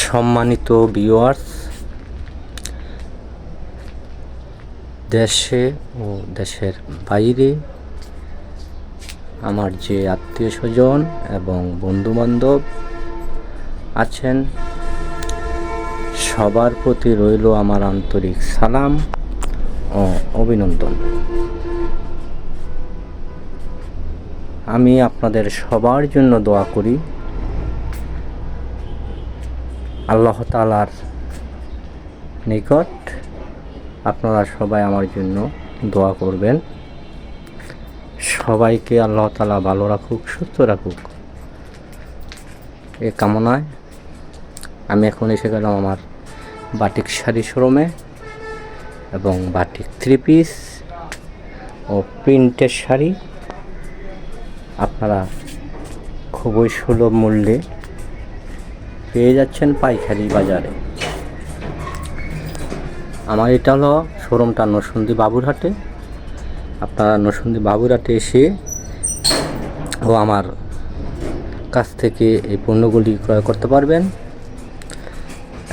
সম্মানিত ভিউয়ার্স, দেশে ও দেশের বাইরে আমার যে আত্মীয় স্বজন এবং বন্ধুবান্ধব আছেন, সবার প্রতি রইল আমার আন্তরিক সালাম ও অভিনন্দন। আমি আপনাদের সবার জন্য দোয়া করি। আল্লাহ তাআলার নিকট আপনারা সবাই আমার জন্য দোয়া করবেন। সবাইকে আল্লাহ তাআলা ভালো রাখুক, সুস্থ রাখুক, এ কামনায় আমি এখন এসে গেলাম আমার বাটিক শাড়ি শোরুমে এবং বাটিক থ্রি পিস ও প্রিন্টের শাড়ি আপনারা খুবই সুলভ মূল্যে পেয়ে যাচ্ছেন পাইকারি বাজারে। আমার এটা হলো শোরুমটা নরসিংদী বাবুরহাটে। আপনারা নরসিংদী বাবুরহাটে এসে ও আমার কাছ থেকে এই পণ্যগুলি ক্রয় করতে পারবেন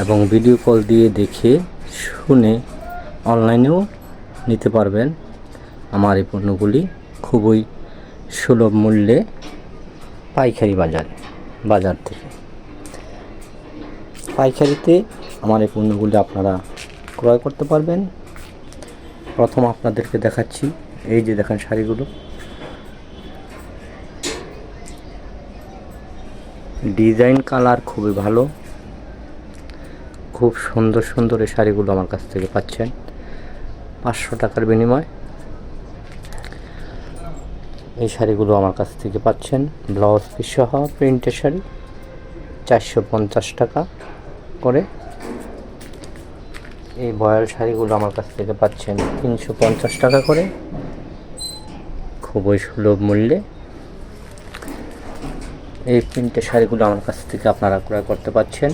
এবং ভিডিও কল দিয়ে দেখে শুনে অনলাইনেও নিতে পারবেন। আমার এই পণ্যগুলি খুবই সুলভ মূল্যে পাইকারি বাজার থেকে পাইকারিতে আমার এই পণ্যগুলি আপনারা ক্রয় করতে পারবেন। প্রথম আপনাদেরকে দেখাচ্ছি, এই যে দেখেন শাড়িগুলো, ডিজাইন কালার খুবই ভালো, খুব সুন্দর সুন্দর এই শাড়িগুলো আমার কাছ থেকে পাচ্ছেন 500 টাকার বিনিময়। এই শাড়িগুলো আমার কাছ থেকে পাচ্ছেন ব্লাউজ পিস সহ প্রিন্টের শাড়ি 450 টাকা করে। এই বয়াল শাড়িগুলো আমার কাছ থেকে পাচ্ছেন 350 টাকা করে, খুবই সুলভ মূল্যে। এই প্রিন্টের শাড়িগুলো আমার কাছ থেকে আপনারা ক্রয় করতে পারছেন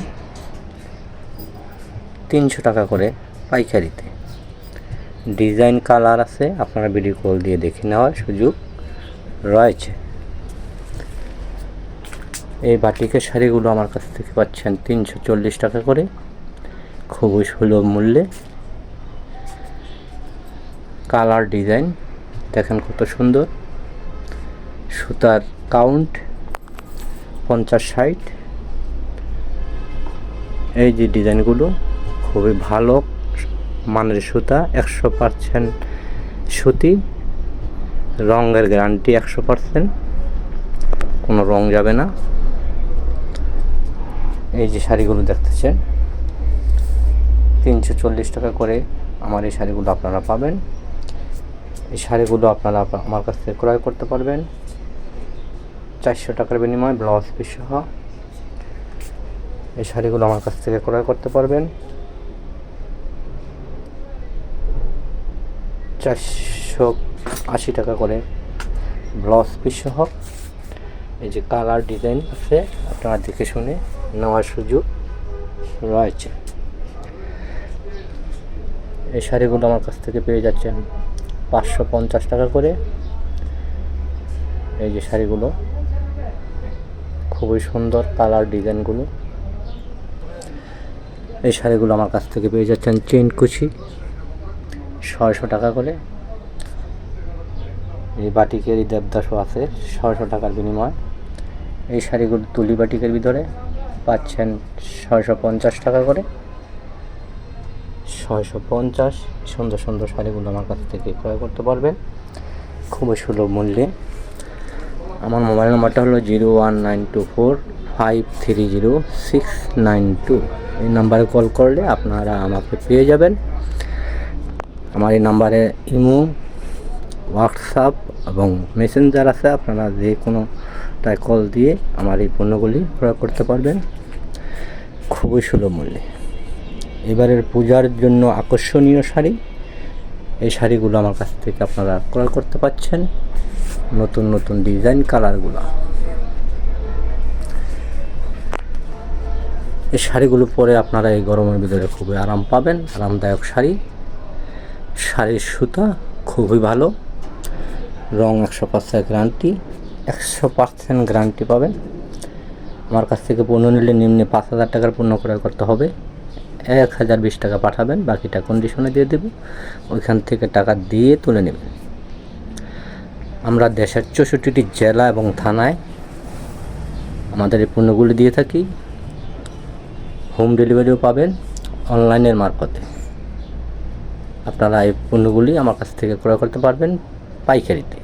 300 টাকা করে পাইকারিতে। ডিজাইন কালার আছে, আপনারা ভিডিও কল দিয়ে দেখে নেওয়ার সুযোগ রয়েছে। এই বাটিকের শাড়িগুলো আমার কাছ থেকে পাচ্ছেন 340 টাকা করে, খুবই সুলভ মূল্যে। কালার ডিজাইন দেখেন কত সুন্দর, সুতার কাউন্ট 50-60। এই যে ডিজাইনগুলো খুবই ভালো মানের সুতা, 100% সুতি, রঙের গ্যারান্টি 100%, কোনো রং যাবে না। এই যে শাড়িগুলো দেখতেছেন 340 টাকা করে আমার এই শাড়িগুলো আপনারা পাবেন। এই শাড়িগুলো আপনারা আমার কাছ থেকে ক্রয় করতে পারবেন 400 টাকার বিনিময়ে ব্লাউজ পিস সহ। এই শাড়িগুলো আমার কাছ থেকে ক্রয় করতে পারবেন 480 টাকা করে ব্লাউজ পিস সহ। এই যে কালার ডিজাইন আছে, আপনারা দেখে শুনে নেওয়ার সুযোগ রয়েছে। এই শাড়িগুলো আমার কাছ থেকে পেয়ে যাচ্ছেন 550 টাকা করে। এই যে শাড়িগুলো খুবই সুন্দর কালার ডিজাইনগুলো। এই শাড়িগুলো আমার কাছ থেকে পেয়ে যাচ্ছেন চেন কুচি 600 টাকা করে। এই বাটিকের এই দেবদাসও আছে 600 টাকার বিনিময়। এই শাড়িগুলো তুলি বাটিকের ভিতরে পাচ্ছেন 650 টাকা করে। 650 সুন্দর সুন্দর শাড়িগুলো আমার কাছ থেকে ক্রয় করতে পারবেন খুবই সুলভ মূল্যে। আমার মোবাইল নাম্বারটা হলো 01924530692। এই নাম্বারে কল করলে আপনারা আমাকে পেয়ে যাবেন। আমার এই নাম্বারে ইমো, হোয়াটসঅ্যাপ এবং মেসেঞ্জার আছে, আপনারা যে কোনোটায় কল দিয়ে আমার এই পণ্যগুলি ক্রয় করতে পারবেন খুবই সুলভ মূল্যে। এবারের পূজার জন্য আকর্ষণীয় শাড়ি, এই শাড়িগুলো আমার কাছ থেকে আপনারা ক্রয় করতে পারছেন, নতুন নতুন ডিজাইন কালারগুলো। এই শাড়িগুলো পরে আপনারা এই গরমের ভিতরে খুবই আরাম পাবেন, আরামদায়ক শাড়ি। শাড়ির সুতা খুবই ভালো, রং 100% গ্যারান্টি, 100% গ্যারান্টি পাবেন। আমার কাছ থেকে পণ্য নিলে নিম্নে 5,000 টাকার পণ্য ক্রয় করতে হবে। 1,020 টাকা পাঠাবেন, বাকিটা কন্ডিশনে দিয়ে দেব, ওইখান থেকে টাকা দিয়ে তুলে নেবেন। আমরা দেশের 64টি জেলা এবং থানায় আমাদের এই পণ্যগুলি দিয়ে থাকি। হোম ডেলিভারিও পাবেন অনলাইনের মারফতে। আপনারা এই পণ্যগুলি আমার কাছ থেকে ক্রয় করতে পারবেন পাইকারিতে।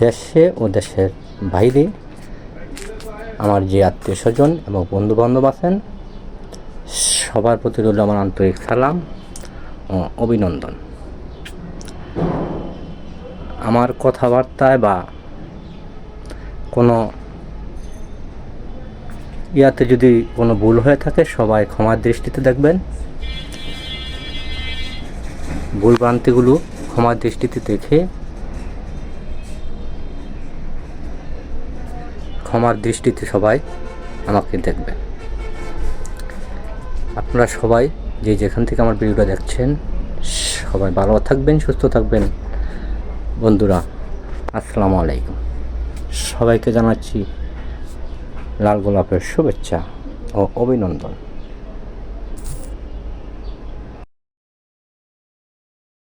দেশে ও দেশের বাইরে আমার যে আত্মীয় স্বজন এবং বন্ধুবান্ধব আছেন, সবার প্রতি রইল আমার আন্তরিক সালাম ও অভিনন্দন। আমার কথাবার্তায় বা কোনো ইয়াতে যদি কোনো ভুল হয়ে থাকে, সবাই ক্ষমার দৃষ্টিতে দেখবেন। ভুল ভ্রান্তিগুলো ক্ষমার দৃষ্টিতে দেখে ক্ষমার দৃষ্টিতে সবাই আমাকে দেখবেন। আপনারা সবাই যে যেখান থেকে আমার ভিডিওটা দেখছেন, সবাই ভালো থাকবেন, সুস্থ থাকবেন। বন্ধুরা, আসসালামু আলাইকুম। সবাইকে জানাচ্ছি লাল গোলাপের শুভেচ্ছা ও অভিনন্দন।